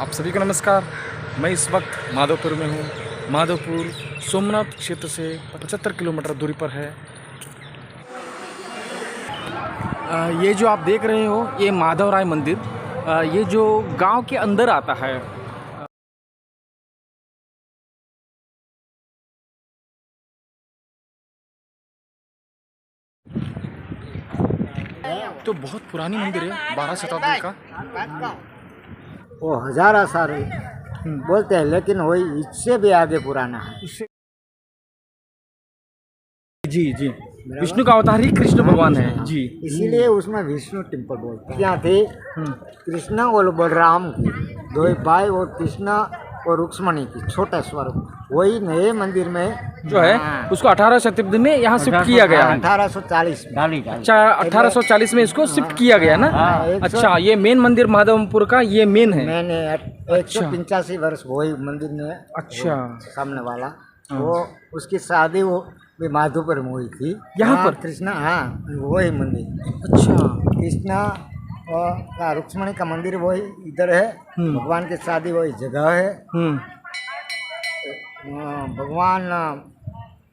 आप सभी को नमस्कार। मैं इस वक्त माधोपुर में हूँ। माधोपुर सोमनाथ क्षेत्र से 75 किलोमीटर दूरी पर है। ये जो आप देख रहे हो ये माधवराय मंदिर, ये जो गांव के अंदर आता है। तो बहुत पुरानी मंदिर है, 12 शताब्दी का। वो हजारा साल बोलते हैं, लेकिन वही इससे भी आगे पुराना है। जी जी, विष्णु का अवतार ही कृष्ण भगवान है जी, इसीलिए उसमें विष्णु टेम्पल बोलते हैं। यहाँ थे कृष्णा और बलराम की दो भाई, और कृष्णा और रुक्मणी की छोटा स्वरूप, वही नए मंदिर में जो है उसको 18 शताब्दी में यहाँ शिफ्ट किया गया है। 1840 अच्छा, 1840 में इसको शिफ्ट किया गया ना। अच्छा, ये मेन मंदिर माधवपुर का ये मेन है। मैंने 185 वर्ष वही मंदिर में। अच्छा, सामने वाला वो उसकी शादी वो भी माधोपुर में हुई थी। यहाँ पर कृष्णा, हाँ वही मंदिर। अच्छा, कृष्णा और रुक्मणी का मंदिर वही इधर है। भगवान की शादी वही जगह है। भगवान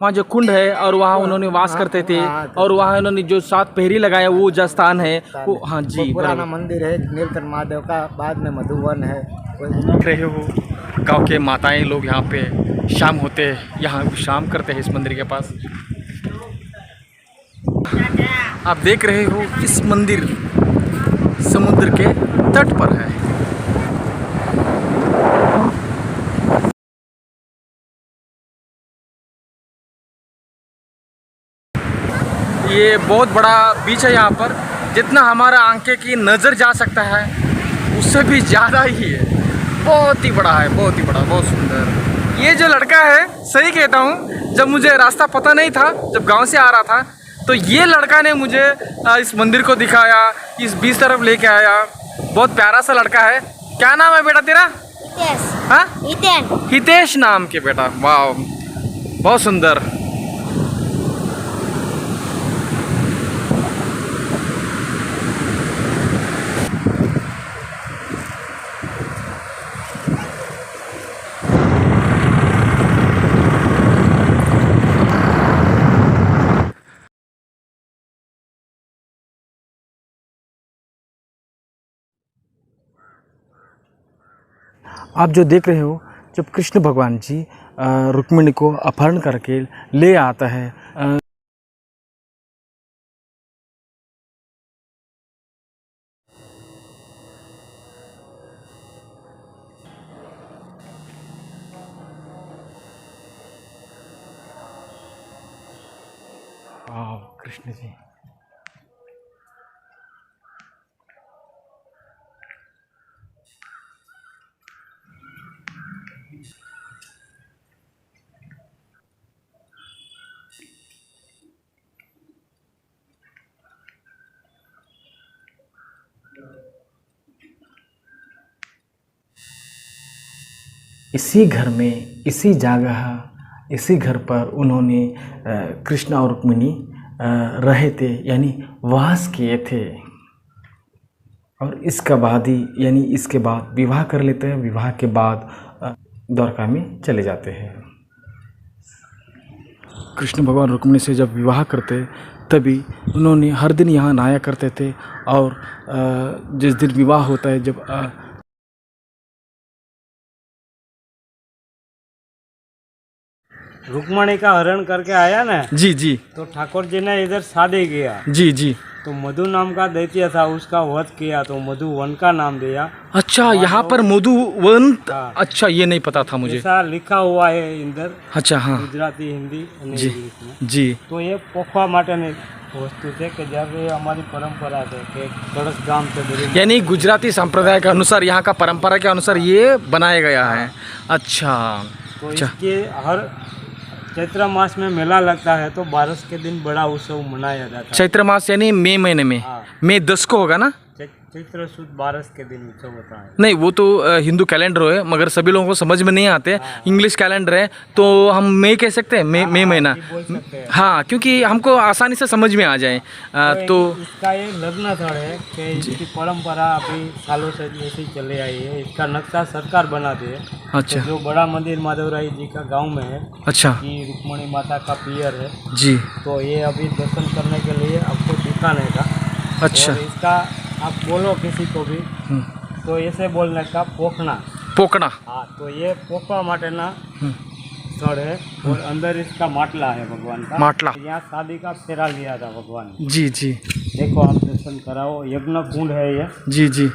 वहाँ जो कुंड है और वहाँ उन्होंने वास करते थे, और वहाँ उन्होंने जो 7 पहरी लगाया वो जो स्थान है वो। हाँ जी, पुराना मंदिर है नीलकंठ महादेव का। बाद में मधुवन है। देख रहे हो गांव के माताएं लोग यहाँ पे शाम होते यहाँ विश्राम करते हैं इस मंदिर के पास। आप देख रहे हो इस मंदिर समुद्र के तट पर है। ये बहुत बड़ा बीच है यहाँ पर, जितना हमारा आंखें की नज़र जा सकता है उससे भी ज़्यादा ही है। बहुत ही बड़ा है, बहुत ही बड़ा, बहुत सुंदर। ये जो लड़का है, सही कहता हूँ, जब मुझे रास्ता पता नहीं था, जब गांव से आ रहा था, तो ये लड़का ने मुझे इस मंदिर को दिखाया, इस बीच तरफ लेके आया। बहुत प्यारा सा लड़का है। क्या नाम है बेटा तेरा? हितेश। हाँ, हितेश नाम के बेटा। वाह, बहुत सुंदर। आप जो देख रहे हो, जब कृष्ण भगवान जी रुक्मिणी को अपहरण करके ले आता है, कृष्ण जी। इसी घर में, इसी जगह, इसी घर पर उन्होंने कृष्ण और रुक्मिणी रहे थे, यानी वास किए थे। और इसका बाद ही, यानी इसके बाद विवाह कर लेते हैं। विवाह के बाद द्वारका में चले जाते हैं। कृष्ण भगवान रुक्मिणी से जब विवाह करते तभी उन्होंने हर दिन यहाँ नहाया करते थे। और जिस दिन विवाह होता है, जब रुक्मणी का हरण करके आया ना, जी जी, तो ठाकुर जी ने इधर शादी किया। जी जी, तो मधु नाम का दैत्य था, उसका वध किया, तो मधुवन का नाम दिया। अच्छा, यहाँ पर मधुवन। हाँ। अच्छा, ये नहीं पता था मुझे। ऐसा लिखा हुआ है इधर। अच्छा, हाँ गुजराती, हिंदी और जी इंग्लिश में। जी। तो ये पोखवा माटेની वस्तु છે કે જ્યારે અમારી પરંપરા છે કે કળશ ગામ છે બધી, यानी गुजराती संप्रदाय के अनुसार, यहाँ का परंपरा के अनुसार ये बनाया गया है। अच्छा, तो अच्छा। इसके हर चैत्र मास में मेला लगता है, तो 12 के दिन बड़ा उत्सव मनाया जाता है। चैत्र मास यानी मई महीने में, हाँ। मई 10 को होगा ना? चैत्र शुद्ध 12 के दिन उत्सव होता है। नहीं वो तो हिंदू कैलेंडर है, मगर सभी लोगों को समझ में नहीं आते। इंग्लिश कैलेंडर है तो हम मई कह सकते हैं, मई महीना। बोल सकते हैं। हाँ, क्योंकि हमको आसानी से समझ में आ जाए। तो इसका ये लग्न स्थल है कि इसकी परंपरा अभी सालों से ऐसे ही चले आई है। इसका नक्शा सरकार बनाती है। अच्छा। तो जो बड़ा मंदिर माधवराय जी का गांव में है, अच्छा कि रुक्मणी माता का पियर है, जी। तो ये अभी दर्शन करने के लिए आपको दिखाने का। अच्छा। और इसका आप बोलो किसी को भी तो ऐसे बोलने का पोखना। पोकड़ा। हाँ, तो ये पोखवा माटेना स्थल है। और अंदर इसका माटला है भगवान का। माटला। यहाँ शादी का फेरा लिया था भगवान ने। जी जी देखो आप दर्शन कराओ, यज्ञ कुंड है ये। जी जी।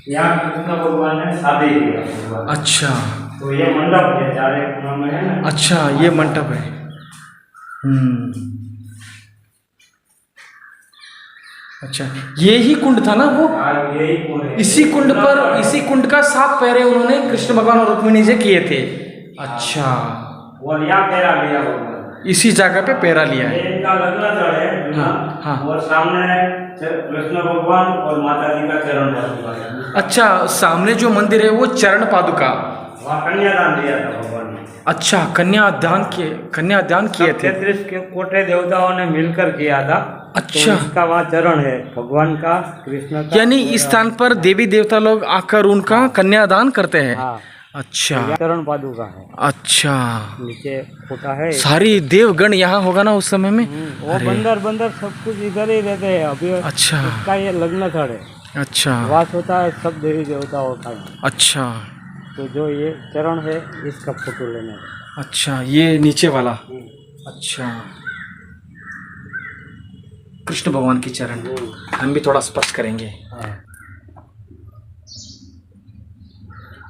यहाँ कृष्ण भगवान ने शादी किया भगवान। अच्छा तो ये मंडप है, चारे कोना में है ना। अच्छा, ये मंडप है। अच्छा, ये ही कुंड था ना वो? यही कुंड है। इसी कुंड का 7 पैरे उन्होंने कृष्ण भगवान और रुक्मिणी से किए थे। अच्छा, और यहाँ फेरा लिया भगवान, इसी जगह पे पैरा लिया है। ये इनका लग्न स्थल है। हाँ, हाँ। और सामने कृष्ण भगवान और माता जी का चरण पादुका है। अच्छा, सामने जो मंदिर है वो चरण पादुका। वहाँ कन्यादान दिया था भगवान ने। अच्छा, कन्यादान किए थे। 33 के कोटे देवताओं ने मिलकर किया था। अच्छा। तो इसका वहाँ चरण है भगवान का, कृष्ण का। यानी इस स्थान पर देवी देवता लोग आकर उनका कन्यादान करते हैं। हाँ, अच्छा यहाँ चरण पादुका है। अच्छा, नीचे होता है। सारी देवगण यहाँ होगा ना उस समय में? वो बंदर सब कुछ इधर ही रहते हैं अभी। अच्छा इसका ये लग्न स्थल है। अच्छा वास होता है सब देवी देवताओं का। अच्छा तो जो ये चरण है इसका फोटो लेने का। अच्छा, ये नीचे वाला। अच्छा, कृष्ण भगवान की चरण हम भी थोड़ा स्पर्श करेंगे। हाँ।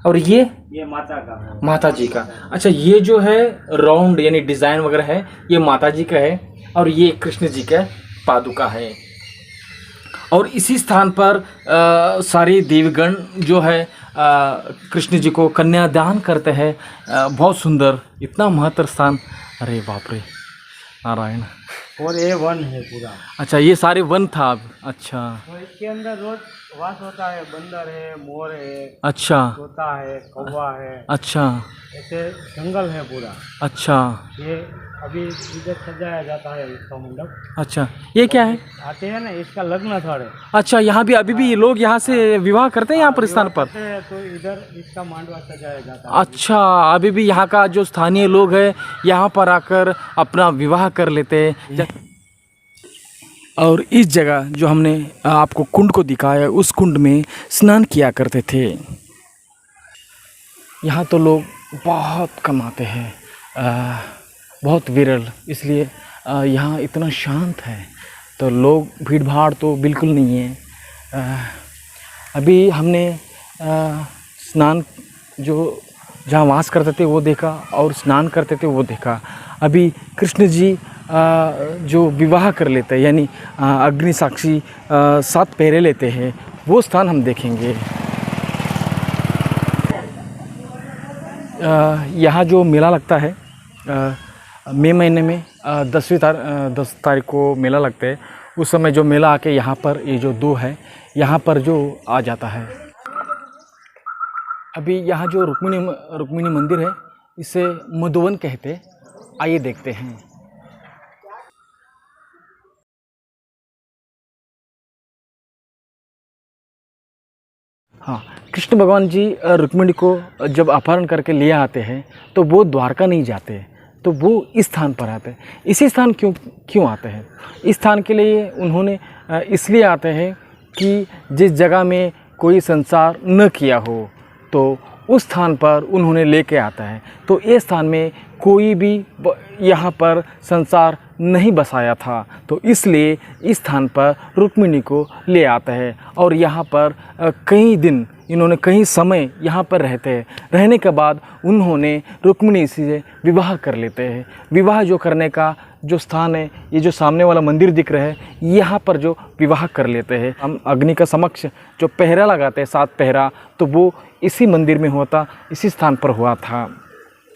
और ये माता का है। माता जी का। अच्छा, ये जो है राउंड यानी डिजाइन वगैरह है, ये माता जी का है। और ये कृष्ण जी का पादुका है। और इसी स्थान पर सारी देवगण जो है कृष्ण जी को कन्यादान करते हैं। बहुत सुंदर, इतना महत्तर स्थान। अरे बाप रे, नारायण। और ये वन है पूरा। अच्छा, ये सारे वन था अब। अच्छा तो इसके अंदर रोज वास होता है। बंदर है, मोर है, अच्छा तोता है, कौवा है। अच्छा ऐसे जंगल है पूरा। अच्छा ये अभी इधर सजाया जाता है इसका मंडप। अच्छा, ये क्या है? आते हैं ना, इसका लग्न स्थल है। अच्छा, यहाँ भी अभी भी लोग यहाँ से विवाह करते हैं यहाँ पर स्थान पर? तो इधर इसका मांडवा सजाया जाता है। अच्छा, अभी भी यहाँ का जो स्थानीय लोग हैं यहाँ पर आकर अपना विवाह कर लेते हैं। और इस जगह जो हमने आपको कुंड को दिखाया, उस कुंड में स्नान किया करते थे। यहाँ तो लोग बहुत कम आते हैं, बहुत विरल, इसलिए यहाँ इतना शांत है। तो लोग भीड़ भाड़ तो बिल्कुल नहीं है। अभी हमने स्नान जो जहाँ वास करते थे वो देखा और स्नान करते थे वो देखा। अभी कृष्ण जी जो विवाह कर लेते हैं यानी अग्नि साक्षी 7 पैरे लेते हैं, वो स्थान हम देखेंगे। यहाँ जो मेला लगता है मई महीने में 10 तारीख को मेला लगता है। उस समय जो मेला आके यहाँ पर ये जो 2 है यहाँ पर जो आ जाता है। अभी यहाँ जो रुक्मिणी मंदिर है इसे मधुवन कहते। आइए देखते हैं। हाँ, कृष्ण भगवान जी रुक्मिणी को जब अपहरण करके ले आते हैं तो वो द्वारका नहीं जाते, तो वो इस स्थान पर आते हैं। इसी स्थान क्यों आते हैं? इस स्थान के लिए उन्होंने इसलिए आते हैं कि जिस जगह में कोई संसार न किया हो तो उस स्थान पर उन्होंने लेके आता है। तो इस स्थान में कोई भी यहाँ पर संसार नहीं बसाया था, तो इसलिए इस स्थान पर रुक्मिणी को ले आता है। और यहाँ पर कई दिन इन्होंने कई समय यहाँ पर रहते हैं। रहने के बाद उन्होंने रुक्मिणी से विवाह कर लेते हैं। विवाह जो करने का जो स्थान है, ये जो सामने वाला मंदिर दिख रहा है, यहाँ पर जो विवाह कर लेते हैं। हम अग्नि का समक्ष जो पहरा लगाते हैं 7 पहरा, तो वो इसी मंदिर में होता, इसी स्थान पर हुआ था।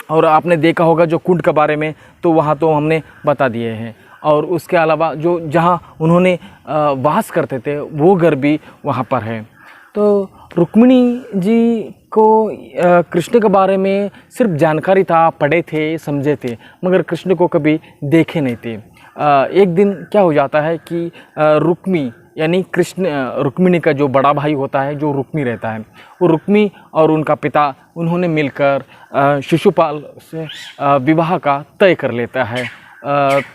और आपने देखा होगा जो कुंड के बारे में, तो वहाँ तो हमने बता दिए हैं। और उसके अलावा जो जहाँ उन्होंने वास करते थे वो घर भी वहाँ पर है। तो रुक्मिणी जी को कृष्ण के बारे में सिर्फ जानकारी था, पढ़े थे, समझे थे, मगर कृष्ण को कभी देखे नहीं थे। एक दिन क्या हो जाता है कि रुक्मी यानी कृष्ण रुक्मिणी का जो बड़ा भाई होता है, जो रुक्मी रहता है, वो रुक्मी और उनका पिता उन्होंने मिलकर शिशुपाल से विवाह का तय कर लेता है।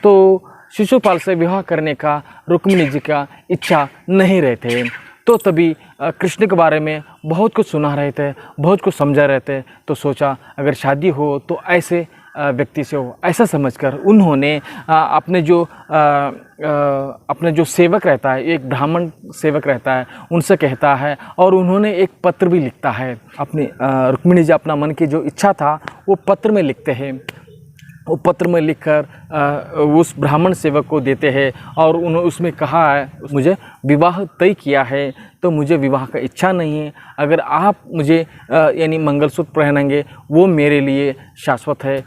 तो शिशुपाल से विवाह करने का रुक्मिणी जी का इच्छा नहीं रहते। तो तभी कृष्ण के बारे में बहुत कुछ सुना रहे थे, बहुत कुछ समझा रहे थे। तो सोचा अगर शादी हो तो ऐसे व्यक्ति से हो, ऐसा समझकर उन्होंने अपने जो सेवक रहता है, एक ब्राह्मण सेवक रहता है, उनसे कहता है और उन्होंने एक पत्र भी लिखता है। अपनी रुक्मिणी जी अपना मन की जो इच्छा था वो पत्र में लिखते हैं। वो पत्र में लिखकर उस ब्राह्मण सेवक को देते हैं और उन्होंने उसमें कहा है मुझे विवाह तय किया है तो मुझे विवाह का इच्छा नहीं है, अगर आप मुझे यानी मंगलसूत्र पहनाएंगे वो मेरे लिए शाश्वत है।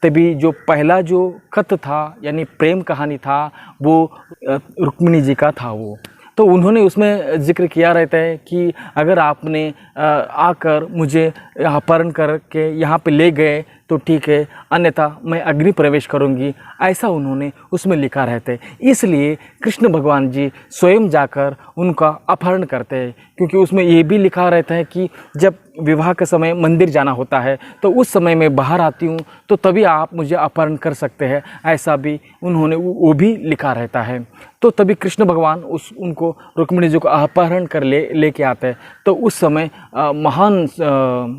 तभी जो पहला जो खत था यानी प्रेम कहानी था वो रुक्मिणी जी का था। वो तो उन्होंने उसमें जिक्र किया रहता है कि अगर आपने आकर मुझे अपहरण करके यहाँ पे ले गए तो ठीक है, अन्यथा मैं अग्नि प्रवेश करूँगी, ऐसा उन्होंने उसमें लिखा रहता है। इसलिए कृष्ण भगवान जी स्वयं जाकर उनका अपहरण करते हैं, क्योंकि उसमें ये भी लिखा रहता है कि जब विवाह के समय मंदिर जाना होता है तो उस समय मैं बाहर आती हूँ तो तभी आप मुझे अपहरण कर सकते हैं, ऐसा भी उन्होंने वो भी लिखा रहता है। तो तभी कृष्ण भगवान उनको रुक्मिणी जी को अपहरण कर लेके आते हैं। तो उस समय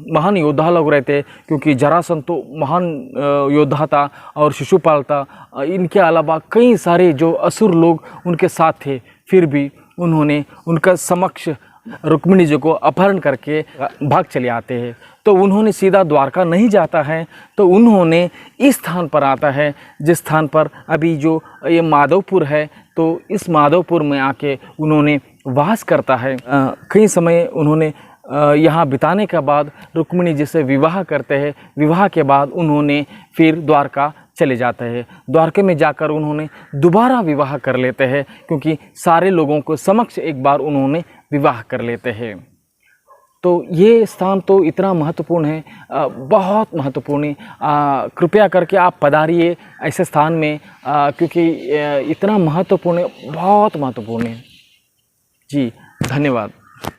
महान योद्धा लोग रहते, क्योंकि जरासंध तो महान योद्धा था और शिशुपाल था, इनके अलावा कई सारे जो असुर लोग उनके साथ थे, फिर भी उन्होंने उनका समक्ष रुक्मिणी जी को अपहरण करके भाग चले आते हैं। तो उन्होंने सीधा द्वारका नहीं जाता है, तो उन्होंने इस स्थान पर आता है जिस स्थान पर अभी जो ये माधवपुर है, तो इस माधवपुर में आके उन्होंने वास करता है। कई समय उन्होंने यहाँ बिताने के बाद रुक्मिणी जी से विवाह करते हैं। विवाह के बाद उन्होंने फिर द्वारका चले जाते हैं। द्वारके में जाकर उन्होंने दोबारा विवाह कर लेते हैं, क्योंकि सारे लोगों को समक्ष एक बार उन्होंने विवाह कर लेते हैं। तो ये स्थान तो इतना महत्वपूर्ण है, बहुत महत्वपूर्ण है। कृपया करके आप पधारिए ऐसे स्थान में, क्योंकि इतना महत्वपूर्ण है, बहुत महत्वपूर्ण है। जी धन्यवाद।